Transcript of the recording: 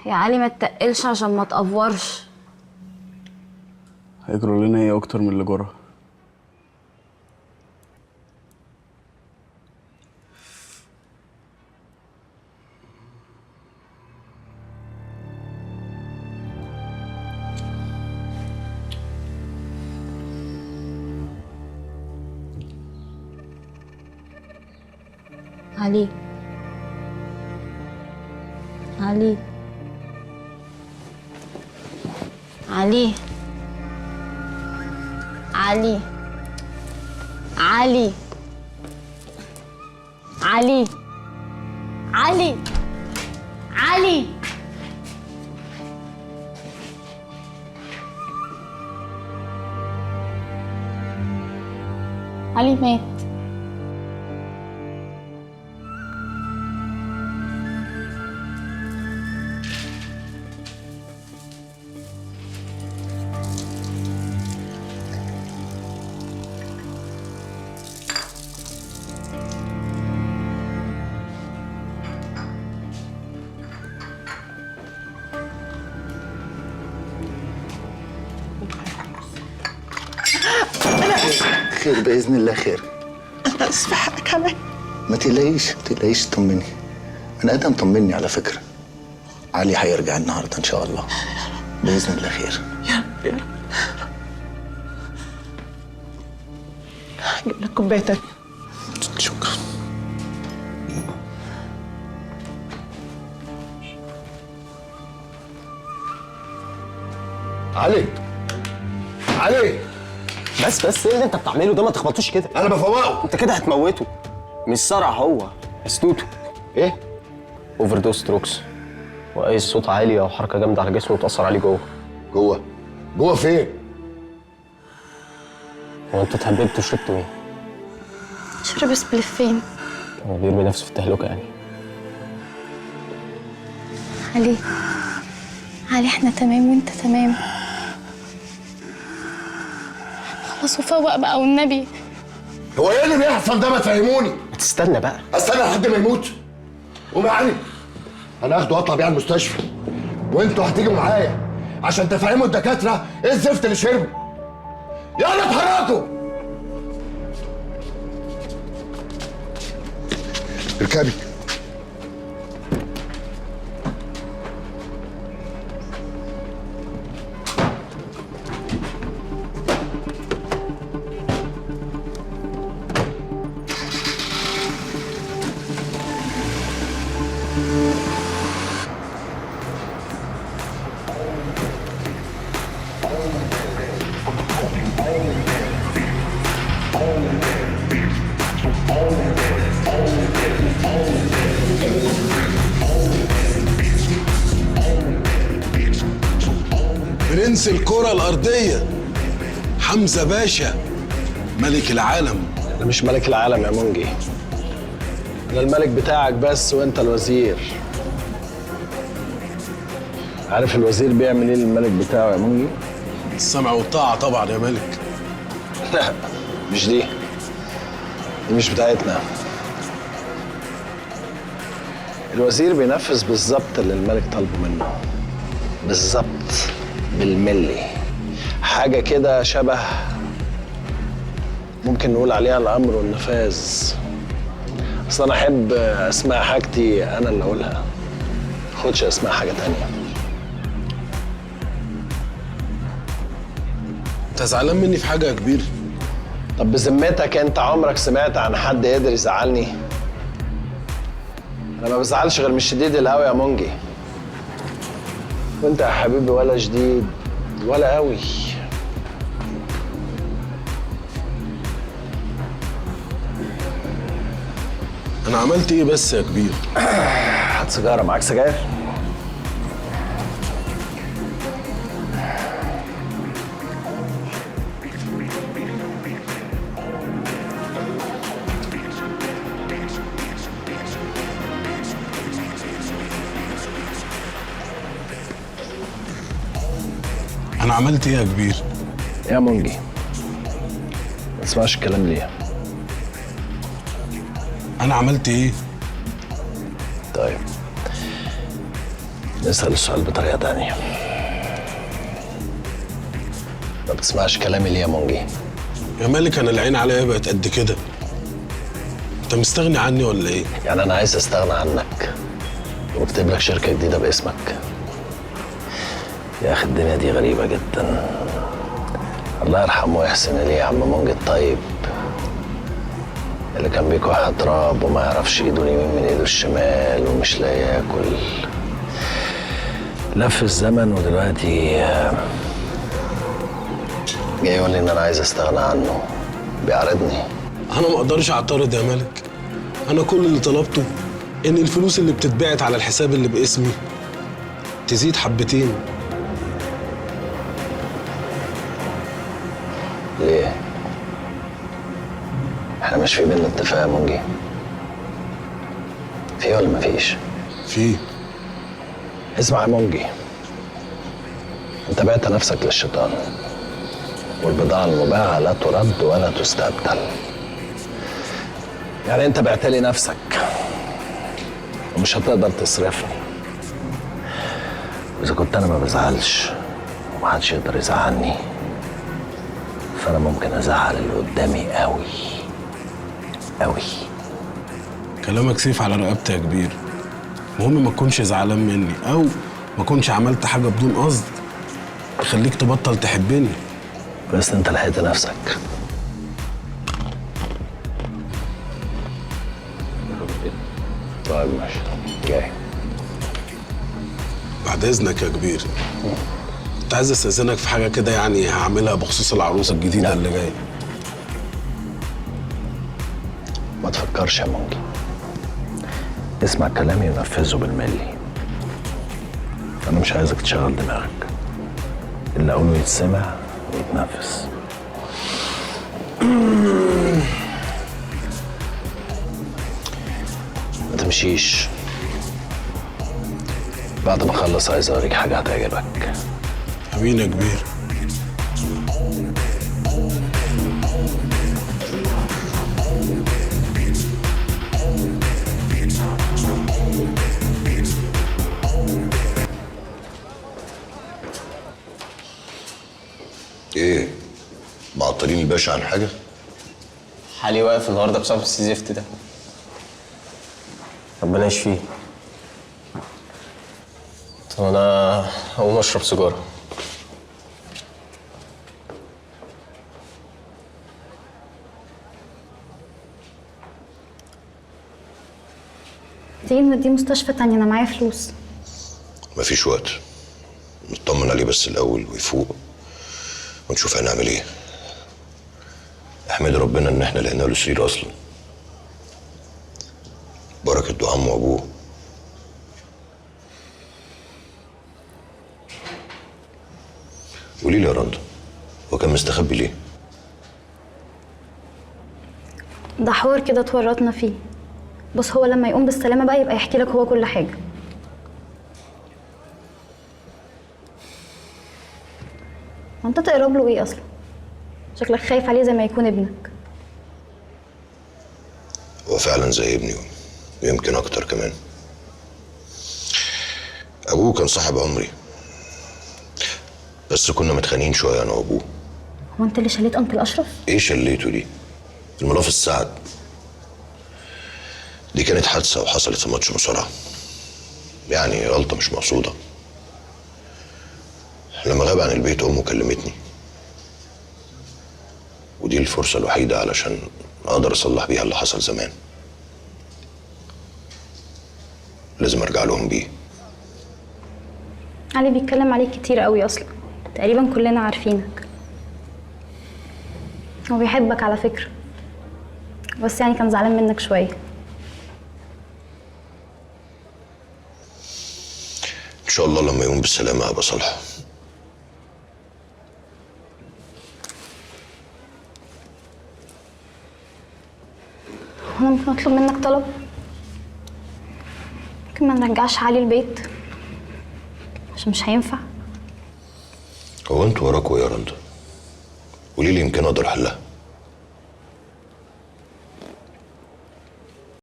يا علي ما تتقلش عشان ما تقفورش. هيجروا لنا ايه اكتر من اللي جرى؟ علي علي علي علي علي علي علي علي علي مات. خير بإذن الله خير. أنا آسفة حقك عليا. ما تقلقيش طمني. أنا آدم طمني على فكرة. علي هيرجع النهارده إن شاء الله. بإذن الله خير. يا رب يا رب. هجيب لك كوباية تانية. شكرا. علي بس ايه اللي انت بتعمله ده؟ ما تخبطوش كده. انا بفوقه. انت كده هتموته. مش صرع هو، استوته. ايه؟ اوفر دوز ستروكس، واي صوت عالي او حركه جامده على جسمه وتاثر عليه جوه فين؟ هو انتوا اتهببتوا شربتوا ايه؟ شرب سبليفين. هو بيرمي نفسه في التهلكه يعني. علي احنا تمام وانت تمام. خلاص وفوق بقى والنبي. هو ايه اللي بيحصل ده؟ ما تفهموني. ما تستنى بقى. استنى لحد ما يموت؟ قوم يا علي، انا هاخده واطلع بيه على المستشفى، وانتوا هتيجوا معايا عشان تفهموا الدكاتره ايه الزفت اللي شربه. يلا اتحركوا. اركبي. برنس الكرة الأرضية حمزة باشا ملك العالم. أنا مش ملك العالم يا مونجي، أنا الملك بتاعك بس وأنت الوزير. عارف الوزير بيعمل إيه للملك بتاعه يا مونجي؟ السمع والطاعة طبعا يا ملك. لا مش دي مش بتاعتنا. الوزير بينفذ بالظبط اللي الملك طالبه منه، بالظبط بالملي. حاجة كده شبه ممكن نقول عليها الأمر والنفاذ. أصل أنا أحب أسمع حاجتي أنا اللي أقولها، خدش أسمع حاجة تانية. أنت زعلان مني في حاجة يا كبير؟ طب بذمتك أنت عمرك سمعت عن حد يقدر يزعلني؟ أنا ما بزعلش غير من الشديد القوي يا مونجي، وأنت يا حبيبي ولا شديد ولا قوي. أنا عملت إيه بس يا كبير؟ هات سيجارة، معاك سجاير؟ أنا عملت إيه يا كبير؟ يا مونجي ما تسمعش الكلام ليه؟ أنا عملت إيه؟ طيب نسأل السؤال بطريقة تانية. ما بتسمعش كلامي ليه يا مونجي؟ يا مالك انا العين عليا بقت قد كده. انت مستغني عني ولا ايه؟ يعني أنا عايز أستغنى عنك واكتب لك شركة جديدة باسمك. يا أخي الدنيا دي غريبة جدا. الله يرحمه ويحسن إليه يا عم مونجي الطيب، اللي كان بيكح تراب وما يعرفش ايده اليمين من ايده الشمال ومش لاقي ياكل. لف الزمن ودلوقتي جاي يقول لي ان انا عايز استغنى عنه، بيعرضني. انا ما اقدرش اعترض يا مالك. انا كل اللي طلبته ان الفلوس اللي بتتبعت على الحساب اللي باسمي تزيد حبتين. ليه؟ احنا مش في بينا اتفاق يا مونجي؟ في ولا مفيش؟ في. اسمع يا مونجي، انت بعت نفسك للشيطان، والبضاعة المباعة لا ترد ولا تستبدل. يعني انت بعت لي نفسك ومش هتقدر تصرفني. واذا كنت انا ما بزعلش ومحدش يقدر يزعلني، فانا ممكن ازعل اللي قدامي قوي قوي. كلامك سيف على رقبتي يا كبير. المهم ما تكونش زعلان مني او ما كنتش عملت حاجه بدون قصد تخليك تبطل تحبني. بس انت لحقت نفسك. طيب ماشي، جاي. بعد اذنك يا كبير، كنت عايز استاذنك في حاجه كده يعني هعملها بخصوص العروسه الجديده اللي جايه. ما تفكرش يا مونجي، اسمع كلامي ونفذه بالملي. انا مش عايزك تشغل دماغك، اللي اقوله يتسمع ويتنفس. ما تمشيش. بعد ما اخلص عايز اوريك حاجه هتعجبك. امين يا كبير. ايه؟ معطلين الباشا عن حاجه؟ حالي واقف النهارده بسبب الزفت ده. ربنا يشفيه. طب انا هقوم اشرب سيجاره. تيجي نوديه مستشفى تانية، انا معايا فلوس. مفيش وقت، نطمن عليه بس الاول ويفوق ونشوف هنعمل ايه. احمد ربنا ان احنا لقينا له سرير اصلا. بركه دعاء عمه وابوه. قولي لي يا رندا، هو كان مستخبي ليه؟ ده حوار كده اتورطنا فيه. بص، هو لما يقوم بالسلامة بقى يبقى يحكي لك هو كل حاجة. وانت تقرب له ايه اصلا؟ شكلك خايف عليه زي ما يكون ابنك. هو فعلا زي ابني ويمكن اكتر كمان. ابوه كان صاحب عمري، بس كنا متخانقين شويه انا وابوه. هو انت اللي شليت انكل اشرف؟ ايه شليته دي؟ الملافظ سعد. دي كانت حادثه وحصلت في ماتش مصارعه، يعني غلطه مش مقصوده. لما غاب عن البيت امه كلمتني، ودي الفرصه الوحيده علشان اقدر اصلح بيها اللي حصل زمان. لازم ارجع لهم بيه. علي بيتكلم عليك كتير قوي اصلا، تقريبا كلنا عارفينك. هو بيحبك على فكرة، بس يعني كان زعلان منك شوية. ان شاء الله لما يقوم بالسلامه هبقى صالحه. انا ممكن اطلب منك طلب؟ ممكن ما نرجعش علي البيت عشان مش هينفع. هو انتوا وراكوا يا رندا؟ قولي لي يمكن اقدر احلها.